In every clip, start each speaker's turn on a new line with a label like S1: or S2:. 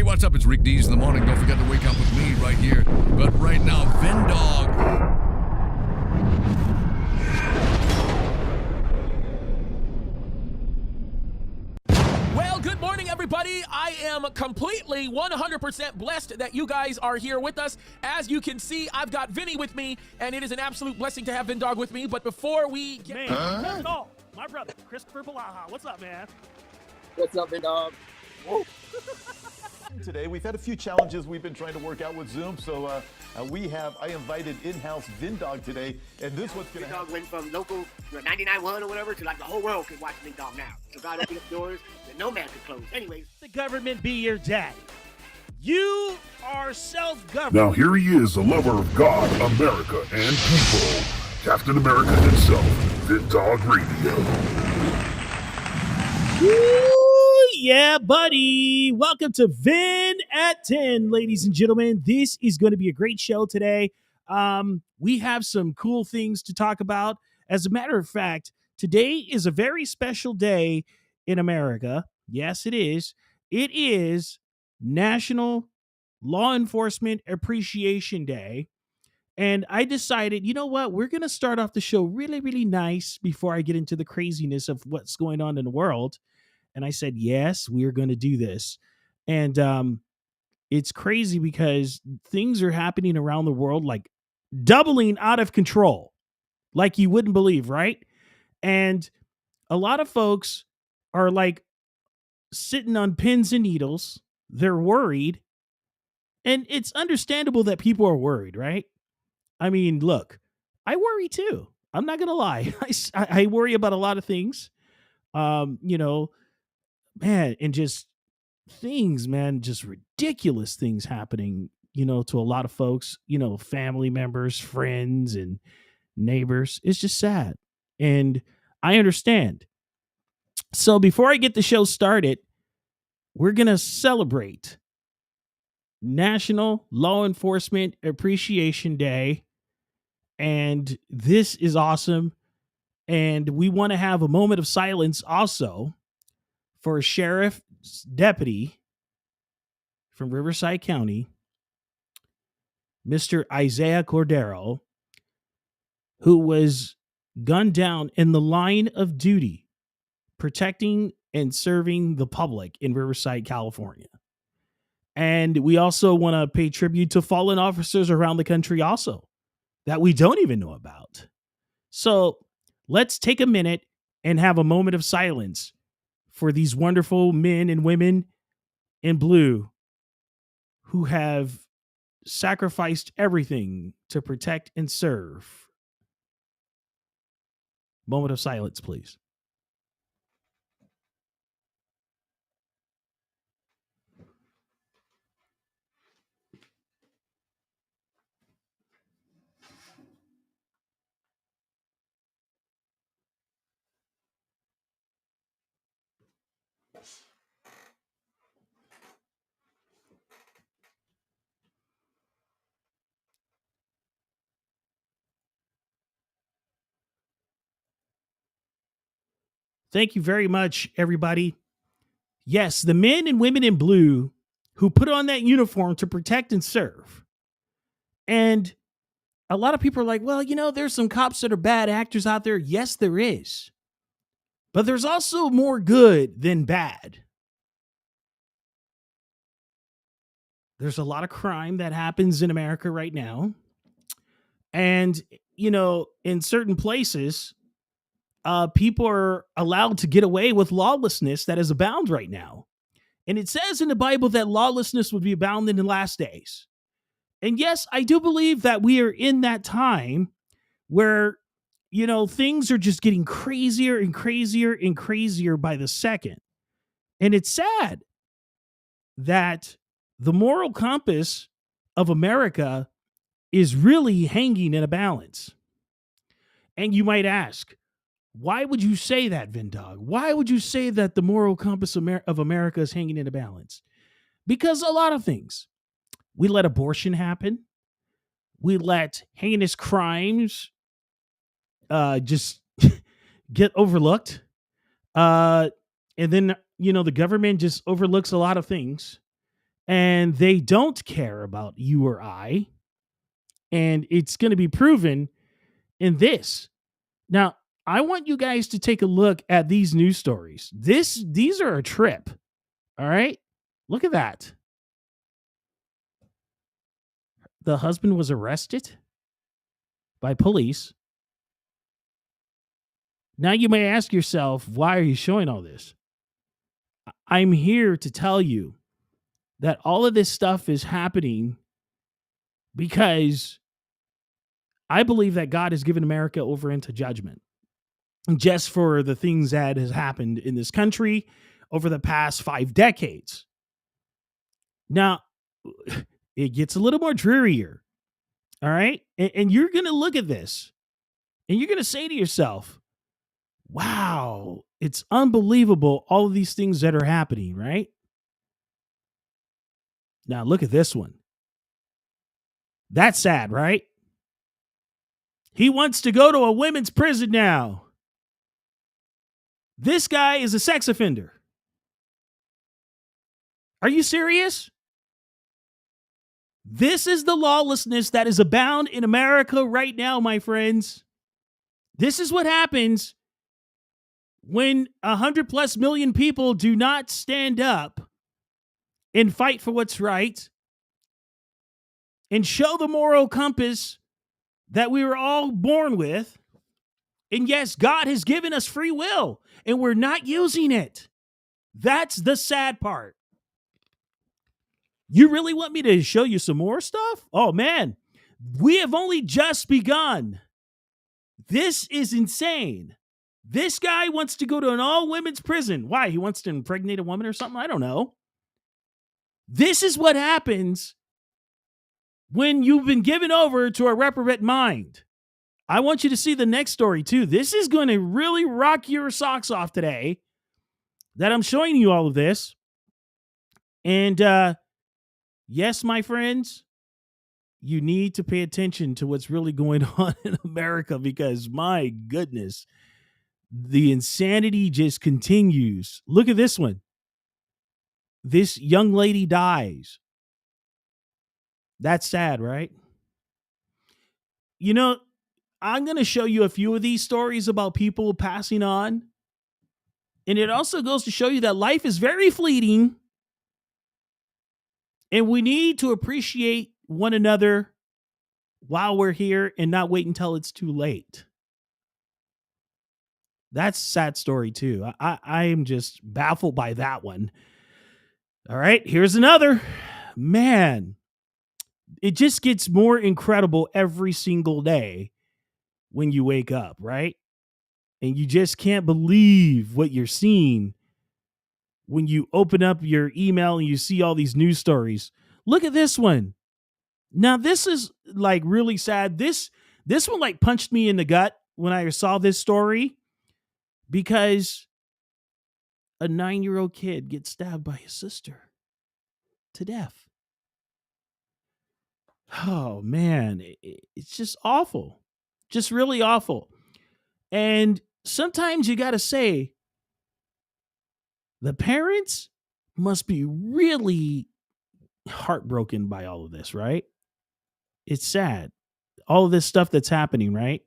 S1: Hey, what's up? It's Rick Dees in the morning. Don't forget to wake up with me right here. But right now, ViNN Dog.
S2: Well, good morning, everybody. I am completely 100% blessed that you guys are here with us. As you can see, I've got Vinny with me, and it is an absolute blessing to have ViNN Dog with me. But before we get...
S3: Oh, my brother, Christopher Balaha. What's up, man?
S4: What's up, ViNN Dog?
S3: Whoa.
S5: Today, we've had a few challenges we've been trying to work out with Zoom, so I invited in-house ViNN Dog today, and this what's going to happen.
S4: ViNN Dog went from local 99.1 or whatever to like the whole world can watch ViNN Dog now. So God opened up doors that no man could close. Anyways.
S3: The government be your daddy. You are self-governed.
S6: Now here he is, a lover of God, America, and people. Captain America himself, ViNN Dog Radio.
S3: Ooh, yeah, buddy. Welcome to ViNN at 10, ladies and gentlemen. This is going to be a great show today. We have some cool things to talk about. As a matter of fact, today is a very special day in America. Yes, it is. It is National Law Enforcement Appreciation Day. And I decided, you know what? We're going to start off the show really, really nice before I get into the craziness of what's going on in the world. And I said, yes, we're going to do this. And it's crazy because things are happening around the world, like doubling out of control, like you wouldn't believe, right? And a lot of folks are like sitting on pins and needles. They're worried. And it's understandable that people are worried, right? I mean, look, I worry too. I'm not going to lie. I worry about a lot of things. Man, and just things, man, just ridiculous things happening, to a lot of folks, family members, friends, and neighbors. It's just sad. And I understand. So before I get the show started, we're going to celebrate National Law Enforcement Appreciation Day. And this is awesome. And we want to have a moment of silence also for a sheriff's deputy from Riverside County, Mr. Isaiah Cordero, who was gunned down in the line of duty, protecting and serving the public in Riverside, California. And we also want to pay tribute to fallen officers around the country also that we don't even know about. So let's take a minute and have a moment of silence for these wonderful men and women in blue who have sacrificed everything to protect and serve. Moment of silence, please. Thank you very much, everybody. Yes, the men and women in blue who put on that uniform to protect and serve. And a lot of people are like, well, there's some cops that are bad actors out there. Yes, there is. But there's also more good than bad. There's a lot of crime that happens in America right now. And, in certain places, people are allowed to get away with lawlessness that is abound right now. And it says in the Bible that lawlessness would be abound in the last days. And yes, I do believe that we are in that time where, things are just getting crazier and crazier and crazier by the second. And it's sad that the moral compass of America is really hanging in a balance. And you might ask, why would you say that, ViNN Dog? Why would you say that the moral compass of America is hanging in a balance? Because a lot of things. We let abortion happen. We let heinous crimes just get overlooked. And then, the government just overlooks a lot of things. and they don't care about you or I. And it's going to be proven in this. Now, I want you guys to take a look at these news stories. These are a trip. All right? Look at that. The husband was arrested by police. Now you may ask yourself, why are you showing all this? I'm here to tell you that all of this stuff is happening because I believe that God has given America over into judgment just for the things that has happened in this country over the past 5 decades. Now, it gets a little more drearier. All right. And you're going to look at this and you're going to say to yourself, wow, it's unbelievable. All of these things that are happening, right? Now look at this one. That's sad, right? He wants to go to a women's prison now. This guy is a sex offender. Are you serious? This is the lawlessness that is abound in America right now, my friends. This is what happens when 100+ million people do not stand up and fight for what's right and show the moral compass that we were all born with. And yes, God has given us free will and we're not using it. That's the sad part. You really want me to show you some more stuff? Oh man, we have only just begun. This is insane. This guy wants to go to an all-women's prison. Why? He wants to impregnate a woman or something? I don't know. This is what happens when you've been given over to a reprobate mind. I want you to see the next story too. This is going to really rock your socks off today that I'm showing you all of this. And yes, my friends, you need to pay attention to what's really going on in America because my goodness, the insanity just continues. Look at this one. This young lady dies. That's sad, right? You know, I'm going to show you a few of these stories about people passing on. And it also goes to show you that life is very fleeting. And we need to appreciate one another while we're here and not wait until it's too late. That's a sad story too. I am just baffled by that one. All right, here's another. Man, it just gets more incredible every single day when you wake up, right? And you just can't believe what you're seeing when you open up your email and you see all these news stories. Look at this one. Now, this is like really sad. This one like punched me in the gut when I saw this story because a 9-year-old kid gets stabbed by his sister to death. Oh, man, it's just awful. Just really awful. And sometimes you got to say, the parents must be really heartbroken by all of this, right? It's sad. All of this stuff that's happening, right?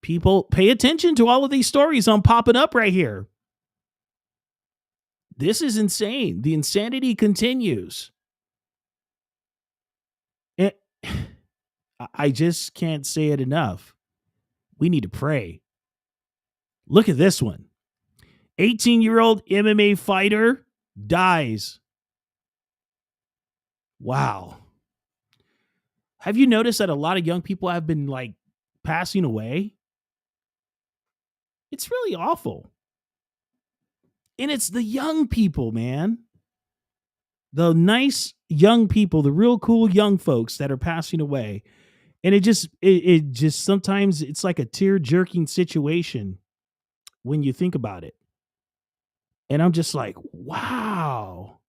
S3: People pay attention to all of these stories I'm popping up right here. This is insane. The insanity continues. I just can't say it enough. We need to pray. Look at this one. 18-year-old MMA fighter dies. Wow. Have you noticed that a lot of young people have been like passing away? It's really awful. And it's the young people, man. The nice young people, the real cool young folks that are passing away. And it just sometimes it's like a tear-jerking situation when you think about it. And I'm just like, wow.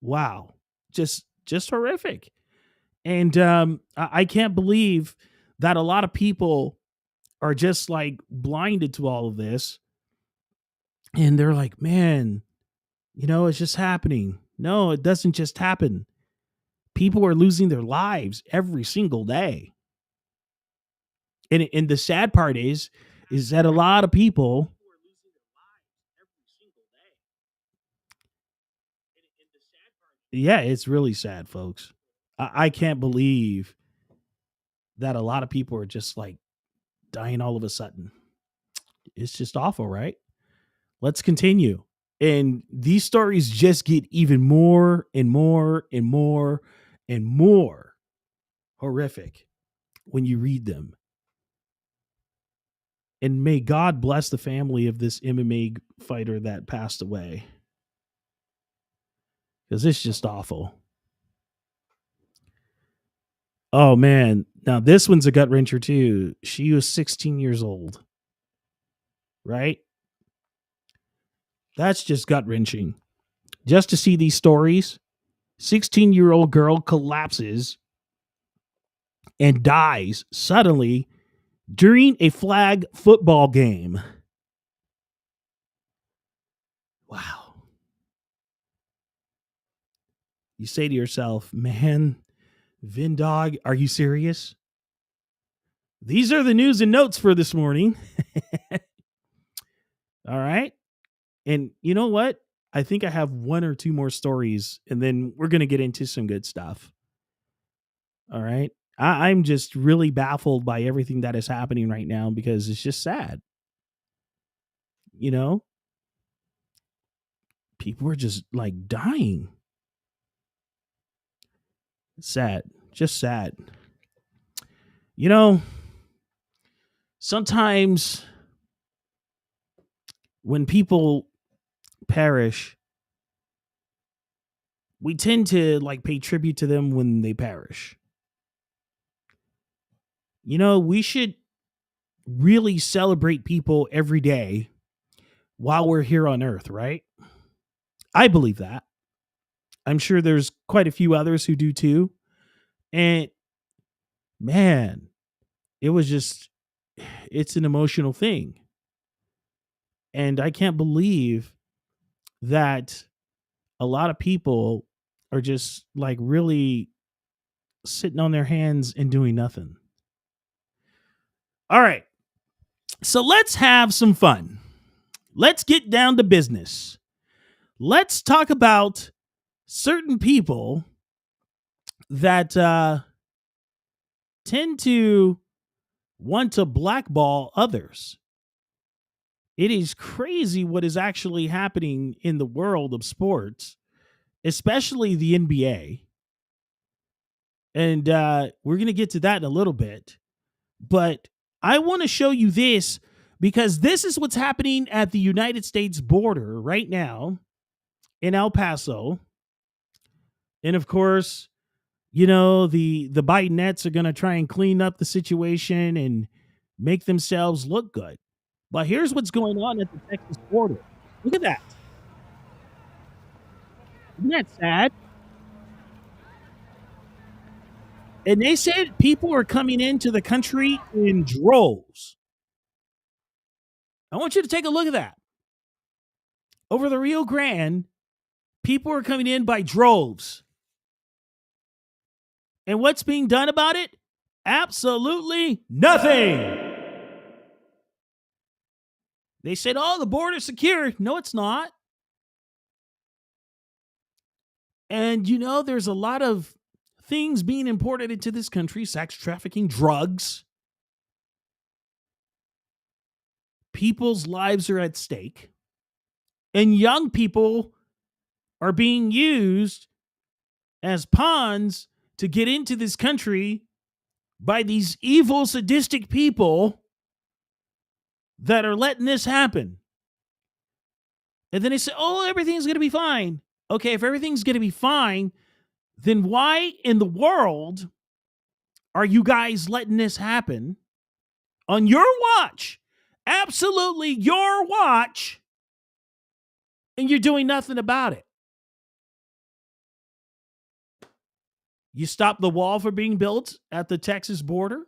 S3: Wow. Just horrific. And I can't believe that a lot of people are just like blinded to all of this. And they're like, man, you know, it's just happening. No, it doesn't just happen. People are losing their lives every single day. And the sad part is that a lot of people yeah, it's really sad, folks. I can't believe that a lot of people are just like dying all of a sudden. It's just awful, right? Let's continue. And these stories just get even more and more and more and more horrific when you read them. And may God bless the family of this MMA fighter that passed away. Because it's just awful. Oh, man. Now, this one's a gut wrencher, too. She was 16 years old. Right? That's just gut wrenching. Just to see these stories, 16-year-old girl collapses and dies suddenly during a flag football game. Wow. You say to yourself, man, ViNN, are you serious? These are the news and notes for this morning. All right. And you know what? I think I have one or two more stories, and then we're going to get into some good stuff. All right. I'm just really baffled by everything that is happening right now because it's just sad. You know, people are just like dying. Sad, just sad. You know, sometimes when people perish, we tend to like pay tribute to them when they perish. You know, we should really celebrate people every day while we're here on earth, right? I believe that. I'm sure there's quite a few others who do too. And man, it's an emotional thing. And I can't believe that a lot of people are just like really sitting on their hands and doing nothing. All right. So let's have some fun. Let's get down to business. Let's talk about certain people that tend to want to blackball others. It is crazy what is actually happening in the world of sports, especially the NBA. And we're going to get to that in a little bit. But I want to show you this because this is what's happening at the United States border right now in El Paso. And of course, you know, the Bidenettes are going to try and clean up the situation and make themselves look good. But here's what's going on at the Texas border. Look at that. Isn't that sad? And they said people are coming into the country in droves. I want you to take a look at that. Over the Rio Grande, people are coming in by droves. And what's being done about it? Absolutely nothing. They said, oh, the border's secure. No, it's not. And, you know, there's a lot of things being imported into this country, sex trafficking, drugs. People's lives are at stake. And young people are being used as pawns to get into this country by these evil, sadistic people that are letting this happen. And then they say, oh, everything's going to be fine. Okay, if everything's going to be fine, then why in the world are you guys letting this happen on your watch? Absolutely your watch. And you're doing nothing about it. You stop the wall from being built at the Texas border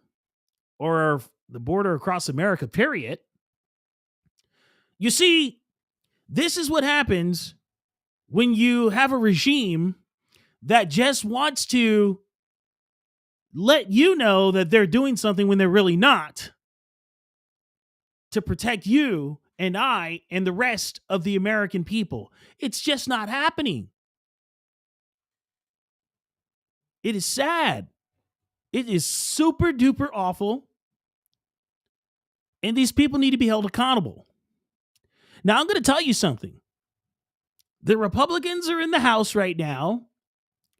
S3: or the border across America, period. You see, this is what happens when you have a regime that just wants to let you know that they're doing something when they're really not, to protect you and I and the rest of the American people. It's just not happening. It is sad. It is super duper awful. And these people need to be held accountable. Now, I'm going to tell you something. The Republicans are in the House right now,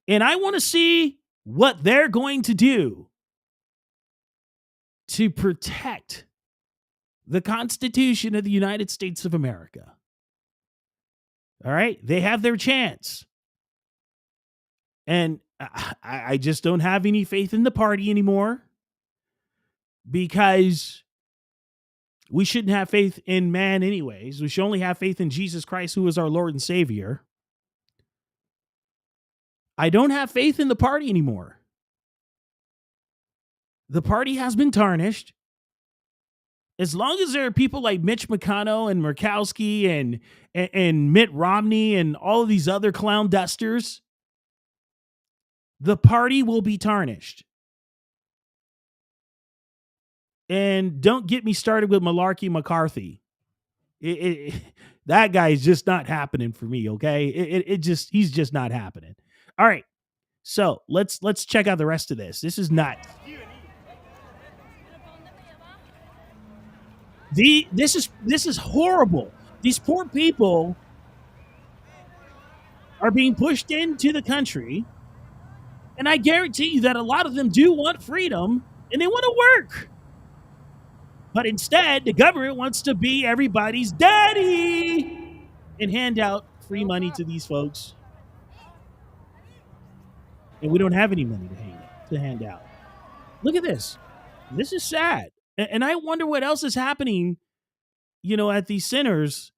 S3: and I want to see what they're going to do to protect the Constitution of the United States of America. All right? They have their chance. And I just don't have any faith in the party anymore, because we shouldn't have faith in man anyways. We should only have faith in Jesus Christ, who is our Lord and Savior. I don't have faith in the party anymore. The party has been tarnished. As long as there are people like Mitch McConnell and Murkowski and Mitt Romney and all of these other clown dusters, the party will be tarnished. And don't get me started with Malarkey McCarthy. That guy is just not happening for me, okay? He's just not happening. All right. So let's check out the rest of this. This is nuts. This is horrible. These poor people are being pushed into the country, and I guarantee you that a lot of them do want freedom and they want to work. But instead, the government wants to be everybody's daddy and hand out free money to these folks. And we don't have any money to hand out. Look at this. This is sad. And I wonder what else is happening, at these centers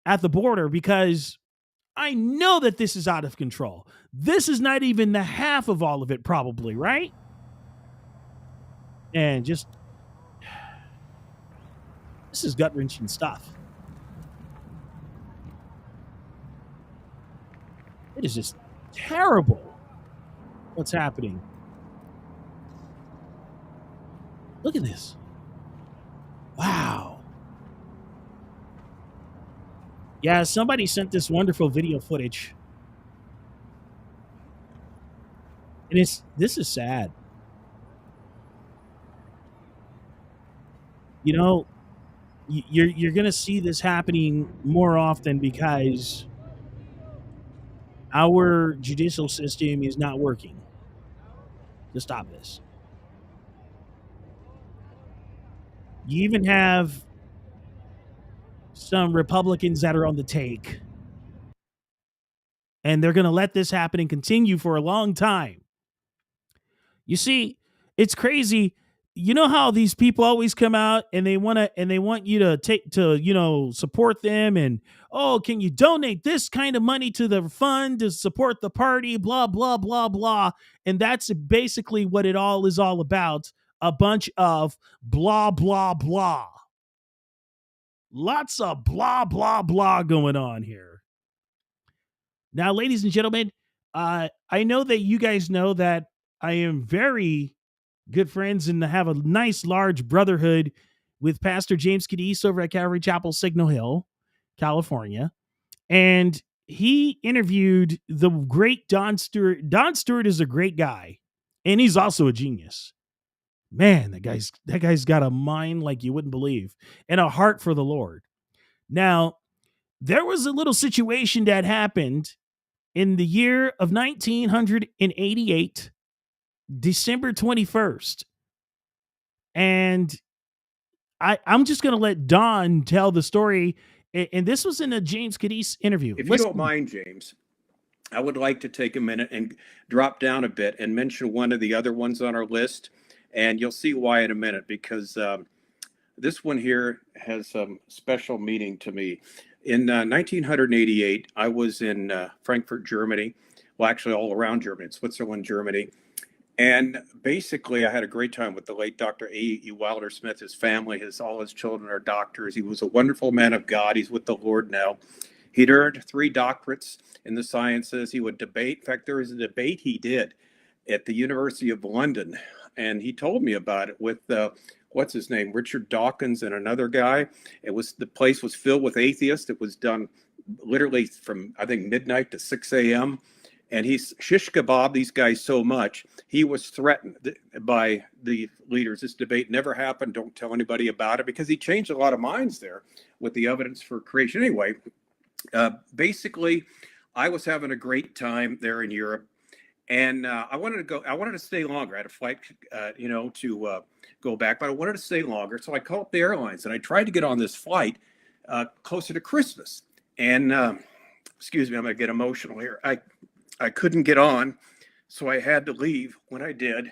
S3: at the border, because I know that this is out of control. This is not even the half of all of it, probably, right? And this is gut-wrenching stuff. It is just terrible what's happening. Look at this. Wow. Yeah, somebody sent this wonderful video footage. And this is sad. You're going to see this happening more often because our judicial system is not working to stop this. You even have some Republicans that are on the take, and they're going to let this happen and continue for a long time. You see, it's crazy. You know how these people always come out and they want you to support them, and can you donate this kind of money to the fund to support the party, blah blah blah blah. And that's basically what it all is all about. A bunch of blah blah blah. Lots of blah blah blah going on here. Now, ladies and gentlemen, I know that you guys know that I am very good friends and have a nice large brotherhood with Pastor James Cadiz over at Calvary Chapel, Signal Hill, California. And he interviewed the great Don Stewart. Don Stewart is a great guy, and he's also a genius. Man, that guy's got a mind like you wouldn't believe, and a heart for the Lord. Now, there was a little situation that happened in the year of 1988, December 21st. And I'm just going to let Don tell the story. And this was in a James Cadiz interview.
S7: If you don't mind, James, I would like to take a minute and drop down a bit and mention one of the other ones on our list. And you'll see why in a minute, because this one here has some special meaning to me. In 1988, I was in Frankfurt, Germany. Well, actually all around Germany, Switzerland, Germany. And basically, I had a great time with the late Dr. A.E. Wilder Smith. His family, all his children are doctors. He was a wonderful man of God. He's with the Lord now. He'd earned 3 doctorates in the sciences. He would debate. In fact, there was a debate he did at the University of London, and he told me about it with what's his name, Richard Dawkins, and another guy. The place was filled with atheists. It was done literally from, I think, midnight to 6 a.m. And he's shish kebab these guys so much, he was threatened by the leaders. This debate never happened. Don't tell anybody about it, because he changed a lot of minds there with the evidence for creation. Anyway, basically, I was having a great time there in Europe, and I wanted to stay longer. I had a flight, to go back, but I wanted to stay longer. So I called up the airlines, and I tried to get on this flight closer to Christmas. And excuse me, I'm gonna get emotional here. I couldn't get on, so I had to leave when I did.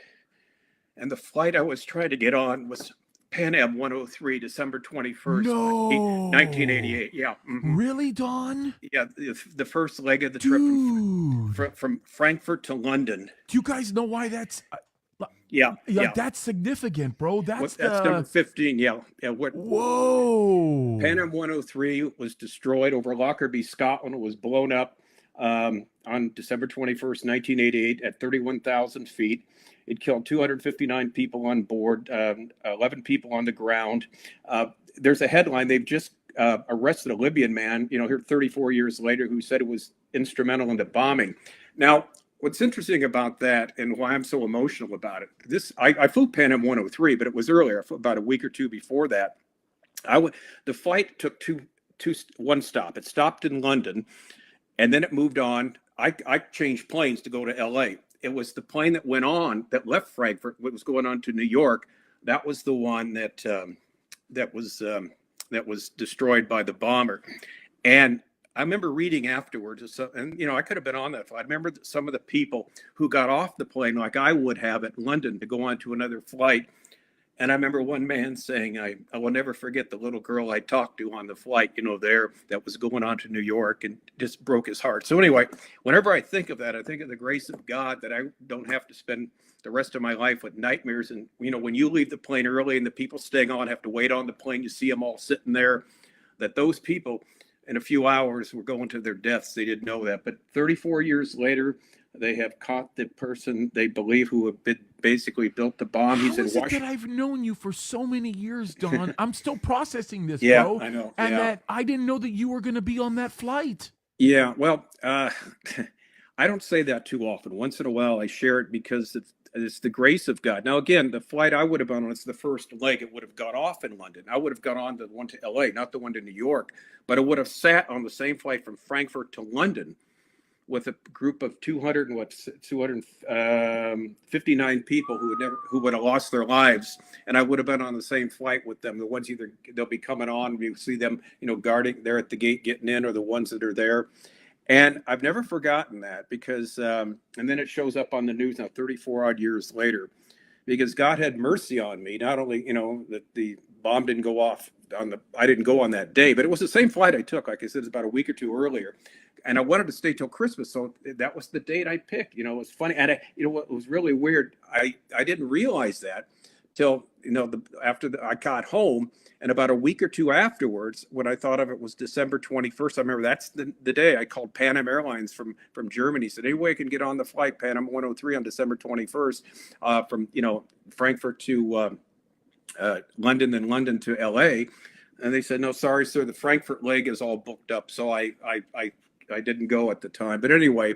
S7: And the flight I was trying to get on was Pan Am 103, December 21st,
S1: No.
S7: 1988. Yeah. Mhm.
S1: Really, Don?
S7: Yeah, the first leg of the trip
S1: Dude.
S7: from Frankfurt to London.
S1: Do you guys know why that's
S7: Yeah, yeah.
S1: that's significant, bro? That's
S7: number 15. Yeah, yeah.
S1: Whoa.
S7: Pan Am 103 was destroyed over Lockerbie, Scotland. It was blown up on December 21st, 1988, at 31,000 feet. It killed 259 people on board, 11 people on the ground. There's a headline. They've just arrested a Libyan man, here 34 years later, who said it was instrumental in the bombing. Now, what's interesting about that, and why I'm so emotional about it, I flew Pan Am 103, but it was earlier, about a week or two before that. The flight took one stop. It stopped in London, and then it moved on. I changed planes to go to LA. It was the plane that went on, that left Frankfurt, what was going on to New York. That was the one that was destroyed by the bomber. And I remember reading afterwards, and I could have been on that flight. I remember some of the people who got off the plane, like I would have at London, to go on to another flight. And I remember one man saying, I will never forget the little girl I talked to on the flight, there, that was going on to New York, and just broke his heart. So anyway, whenever I think of that, I think of the grace of God, that I don't have to spend the rest of my life with nightmares. And, when you leave the plane early and the people staying on have to wait on the plane, you see them all sitting there, that those people in a few hours were going to their deaths. They didn't know that. But 34 years later, they have caught the person they believe who have basically built the bomb.
S1: How
S7: He's in
S1: is it
S7: Washington.
S1: that I've known you for so many years, Don? I'm still processing this,
S7: Yeah,
S1: bro.
S7: I know.
S1: And
S7: Yeah.
S1: that I didn't know that you were going to be on that flight.
S7: Yeah, well, I don't say that too often. Once in a while, I share it because it's the grace of God. Now, again, the flight I would have been on, it's the first leg. It would have got off in London. I would have gone on the one to LA, not the one to New York, but it would have sat on the same flight from Frankfurt to London with a group of 259 people who would have lost their lives, and I would have been on the same flight with them. The ones either they'll be coming on, you see them, guarding there at the gate getting in, or the ones that are there. And I've never forgotten that, because and then it shows up on the news now 34 odd years later, because God had mercy on me. Not only that the bomb didn't go off I didn't go on that day, but it was the same flight I took. Like I said, it's about a week or two earlier. And I wanted to stay till Christmas, so that was the date I picked. It was funny, and what was really weird, I didn't realize that till after I got home, and about a week or two afterwards, when I thought of it was December 21st. I remember that's the day I called Pan Am Airlines from Germany. Said, any way I can get on the flight Pan Am 103 on December 21st from Frankfurt to London, and London to LA. And they said, no, sorry, sir, the Frankfurt leg is all booked up. So I didn't go at the time. But anyway,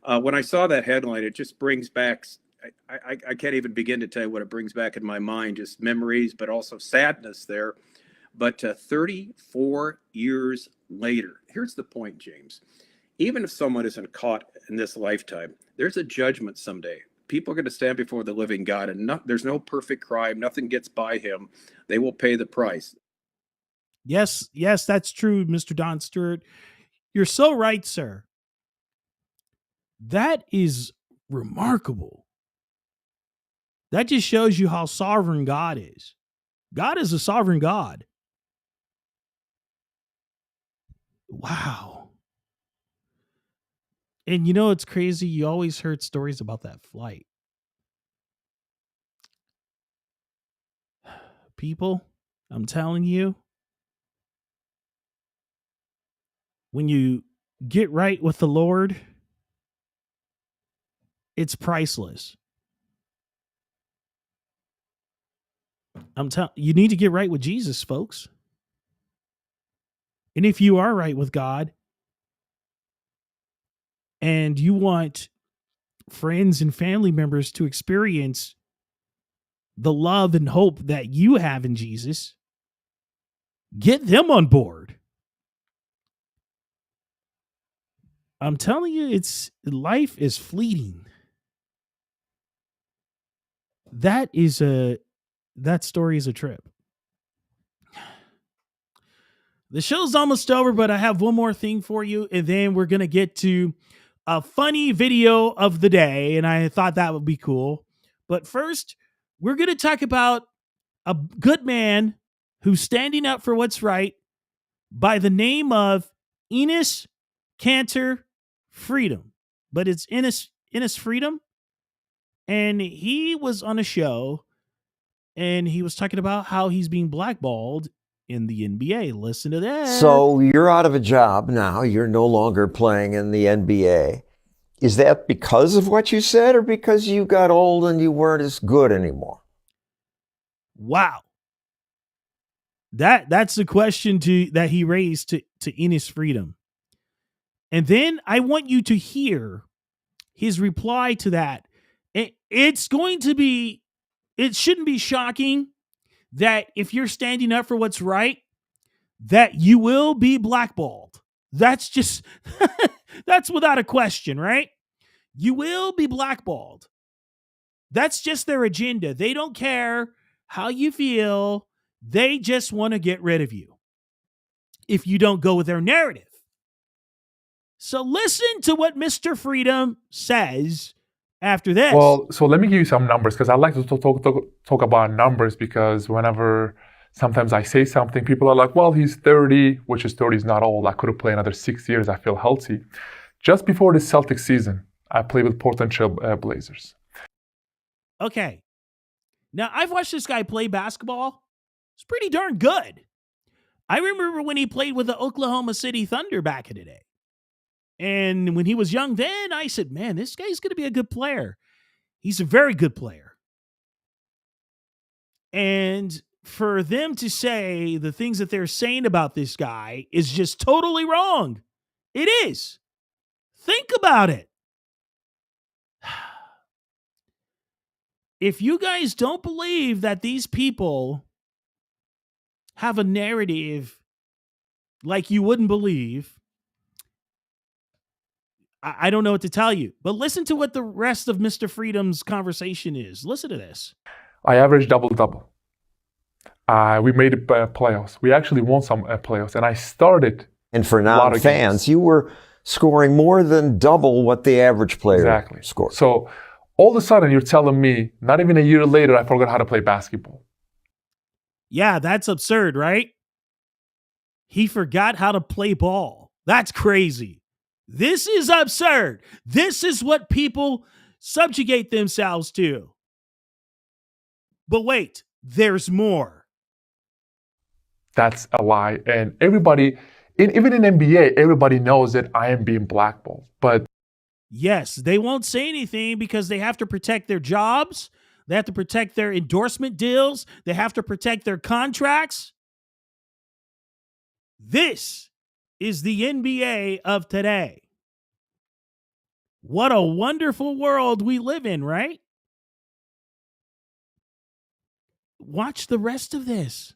S7: when I saw that headline, it just brings back, I can't even begin to tell you what it brings back in my mind, just memories, but also sadness there. But 34 years later, here's the point, James. Even if someone isn't caught in this lifetime, there's a judgment someday. People are going to stand before the living God, and there's no perfect crime. Nothing gets by him. They will pay the price.
S3: Yes, that's true, Mr. Don Stewart. You're so right, sir. That is remarkable. That just shows you how sovereign God is. God is a sovereign God. Wow. And it's crazy. You always heard stories about that flight. People, I'm telling you, when you get right with the Lord, it's priceless. I'm telling you, need to get right with Jesus, folks. And if you are right with God and you want friends and family members to experience the love and hope that you have in Jesus, get them on board. I'm telling you, life is fleeting. That story is a trip. The show's almost over, but I have one more thing for you, and then we're going to get to a funny video of the day, and I thought that would be cool. But first, we're going to talk about a good man who's standing up for what's right by the name of Enos Cantor Freedom. But it's Enos Freedom. And he was on a show, and he was talking about how he's being blackballed in the NBA. Listen to that.
S8: So you're out of a job now. You're no longer playing in the NBA. Is that because of what you said or because you got old and you weren't as good anymore?
S3: Wow. That's the question that he raised to Enos Freedom. And then I want you to hear his reply to that. It shouldn't be shocking that if you're standing up for what's right, that you will be blackballed. That's just, that's without a question, right? You will be blackballed. That's just their agenda. They don't care how you feel. They just want to get rid of you if you don't go with their narrative. So listen to what Mr. Freedom says after this.
S9: Well, so let me give you some numbers because I like to talk about numbers because whenever sometimes I say something, people are like, well, he's 30, which is 30 is not old. I could have played another 6 years. I feel healthy. Just before the Celtics season, I played with Portland Trail Blazers.
S3: Okay. Now, I've watched this guy play basketball. It's pretty darn good. I remember when he played with the Oklahoma City Thunder back in the day. And when he was young then, I said, man, this guy's going to be a good player. He's a very good player. And for them to say the things that they're saying about this guy is just totally wrong. It is. Think about it. If you guys don't believe that these people have a narrative like you wouldn't believe, I don't know what to tell you. But listen to what the rest of Mr. Freedom's conversation is. Listen to this.
S9: I averaged double-double. We made the playoffs. We actually won some playoffs, and I started.
S8: And for non-fans, you were scoring more than double what the average player scored.
S9: So all of a sudden, you're telling me, not even a year later, I forgot how to play basketball.
S3: Yeah, that's absurd, right? He forgot how to play ball. That's crazy. This is absurd. This is what people subjugate themselves to. But wait, there's more.
S9: That's a lie. And everybody, even in NBA, everybody knows that I am being blackballed. But
S3: yes, they won't say anything because they have to protect their jobs. They have to protect their endorsement deals. They have to protect their contracts. This is the NBA of today. What a wonderful world we live in, right? Watch the rest of this.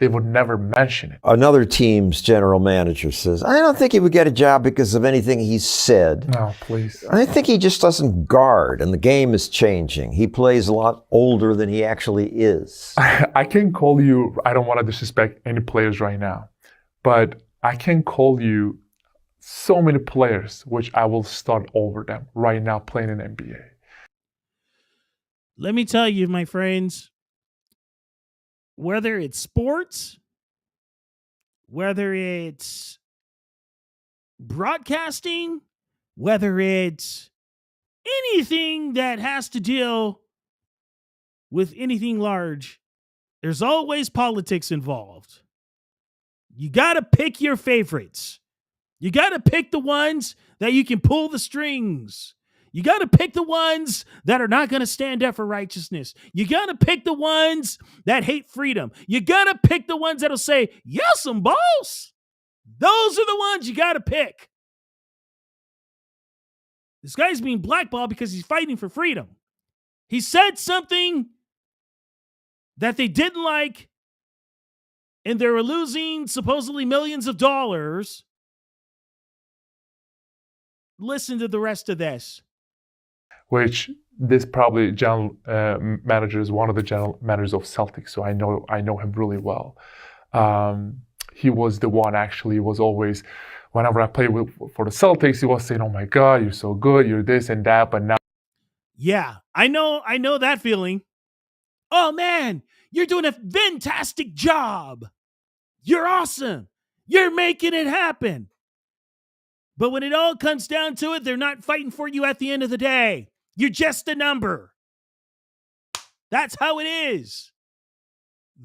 S9: they would never mention it.
S8: Another team's general manager says, I don't think he would get a job because of anything he said.
S9: No, please.
S8: I think he just doesn't guard, and the game is changing. He plays a lot older than he actually is.
S9: I can call you, I don't want to disrespect any players right now, but I can call you so many players, which I will start over them right now playing in NBA.
S3: Let me tell you, my friends, whether it's sports, whether it's broadcasting, whether it's anything that has to deal with anything large, there's always politics involved. You got to pick your favorites. You got to pick the ones that you can pull the strings. You got to pick the ones that are not going to stand up for righteousness. You got to pick the ones that hate freedom. You got to pick the ones that'll say, yes, I'm boss. Those are the ones you got to pick. This guy's being blackballed because he's fighting for freedom. He said something that they didn't like, and they were losing supposedly millions of dollars. Listen to the rest of this.
S9: Which this probably general manager is one of the general managers of Celtics, so I know him really well. He was the one actually was always, whenever I played for the Celtics, he was saying, "Oh my God, you're so good, you're this and that." But now,
S3: yeah, I know that feeling. Oh man, you're doing a fantastic job. You're awesome. You're making it happen. But when it all comes down to it, they're not fighting for you at the end of the day. You're just a number. That's how it is.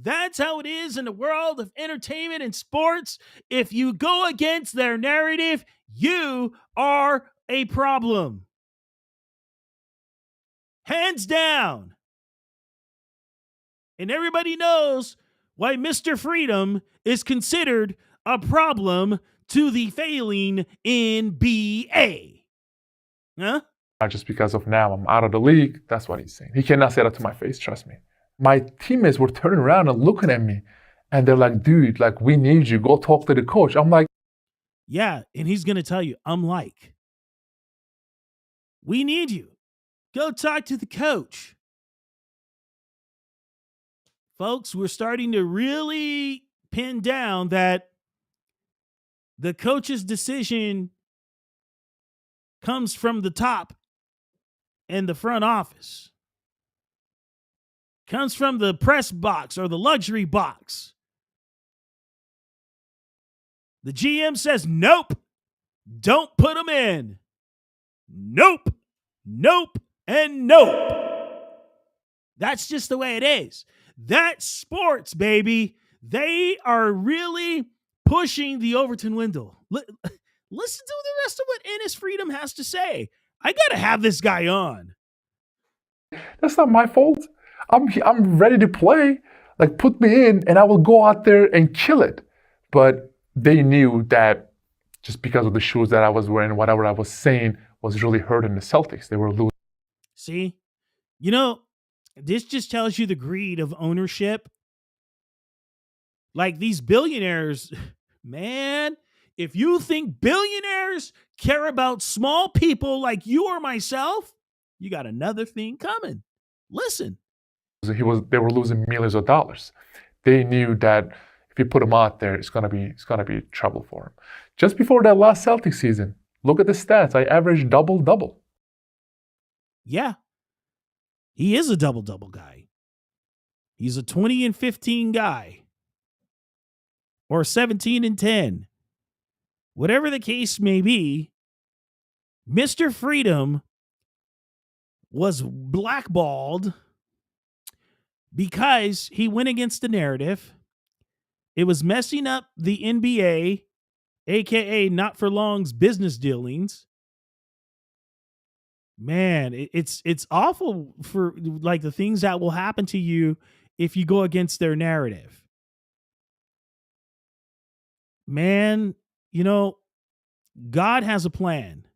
S3: That's how it is in the world of entertainment and sports. If you go against their narrative, you are a problem. Hands down. And everybody knows why Mr. Freedom is considered a problem to the failing NBA. Huh?
S9: not just because of now I'm out of the league. That's what he's saying. He cannot say that to my face, trust me. My teammates were turning around and looking at me, and they're like, dude, like, we need you. Go talk to the coach. I'm like,
S3: yeah, and he's going to tell you, I'm like, we need you. Go talk to the coach. Folks, we're starting to really pin down that the coach's decision comes from the top and the front office. Comes from the press box or the luxury box. The GM says, nope, don't put them in. Nope, nope, and nope. That's just the way it is. That's sports, baby. They are really pushing the Overton window. Listen to the rest of what Ennis Freedom has to say. I got to have this guy on.
S9: that's not my fault. I'm ready to play. Like, put me in and I will go out there and kill it. But they knew that just because of the shoes that I was wearing, whatever I was saying was really hurting the Celtics. They were losing.
S3: See, you know, this just tells you the greed of ownership. Like these billionaires, man, if you think billionaires care about small people like you or myself, you got another thing coming. Listen.
S9: They were losing millions of dollars. They knew that if you put him out there, it's gonna be trouble for him. Just before that last Celtics season, look at the stats. I averaged double-double.
S3: Yeah. He is a double-double guy. He's a 20-15 guy. Or 17-10. Whatever the case may be, Mr. Freedom was blackballed because he went against the narrative. It was messing up the NBA, aka Not for Long's business dealings. Man, it's awful for like the things that will happen to you if you go against their narrative. Man, you know, God has a plan.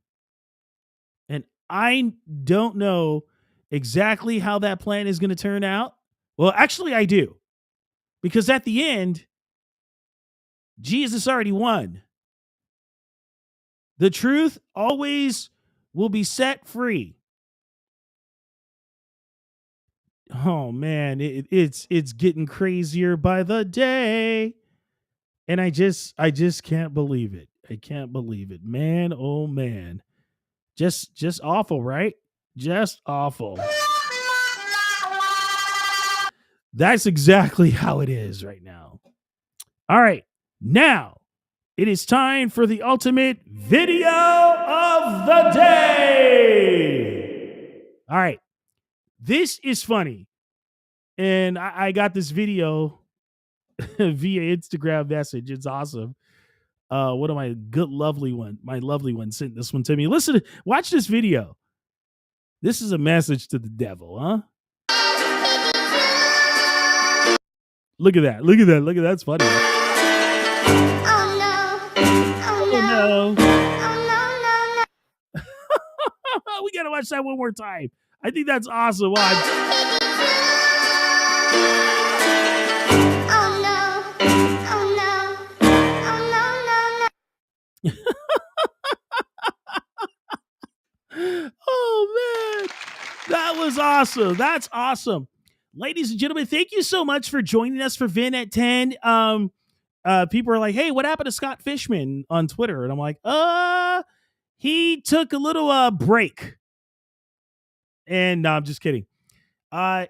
S3: And I don't know exactly how that plan is going to turn out. Well, actually, I do. Because at the end, Jesus already won. The truth always will be set free. Oh man, it's getting crazier by the day. And I just can't believe it. I can't believe it. Man, oh man. Just awful, right? Just awful. That's exactly how it is right now. All right. Now, it is time for the ultimate video of the day. All right. This is funny. And I got this video via Instagram message. It's awesome. One of my lovely one sent this one to me. Watch this video. This is a message to the devil, huh? Look at that. Look at that. Look at that. That's funny.
S10: Oh no. Oh
S3: Oh,
S10: no.
S3: no.
S10: Oh no, no, no.
S3: We got to watch that one more time. I think that's awesome. Watch.
S10: Oh no. Oh no. Oh no, no, no.
S3: Oh, man. That was awesome. That's awesome. Ladies and gentlemen, thank you so much for joining us for ViNN at 10. People are like, hey, what happened to Scott Fishman on Twitter? And I'm like, he took a little break. And no, I'm just kidding.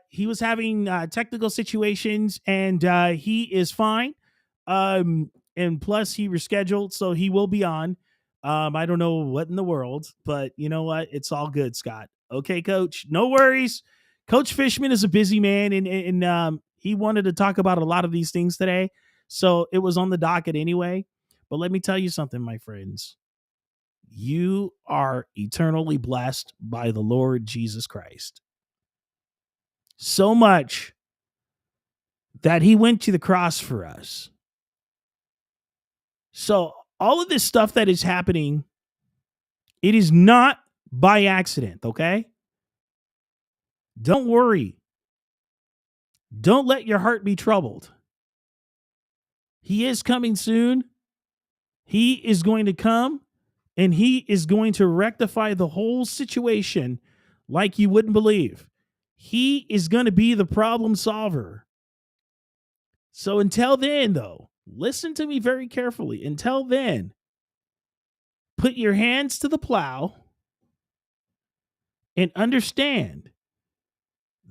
S3: He was having technical situations, and he is fine. And plus, he rescheduled, so he will be on. I don't know what in the world, but you know what? It's all good, Scott. Okay, Coach. No worries. Coach Fishman is a busy man, and he wanted to talk about a lot of these things today, so it was on the docket anyway. But let me tell you something, my friends. You are eternally blessed by the Lord Jesus Christ. So much that he went to the cross for us. So all of this stuff that is happening, it is not by accident, okay? Don't worry. Don't let your heart be troubled. He is coming soon. He is going to come, and he is going to rectify the whole situation like you wouldn't believe. He is going to be the problem solver. So until then, though, listen to me very carefully. Until then, put your hands to the plow and understand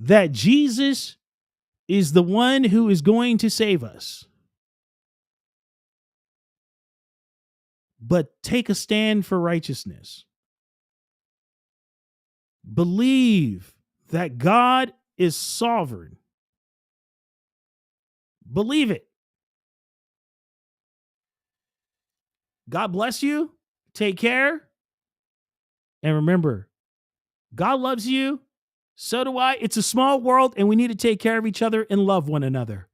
S3: that Jesus is the one who is going to save us. But take a stand for righteousness. Believe that God is sovereign. Believe it. God bless you. Take care. And remember, God loves you. So do I. It's a small world, and we need to take care of each other and love one another.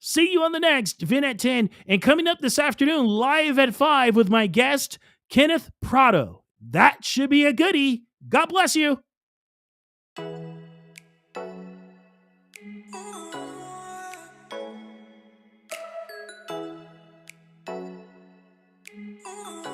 S3: See you on the next ViNN at 10. And coming up this afternoon, live at 5 with my guest, Kenneth Prado. That should be a goodie. God bless you.
S10: Oh.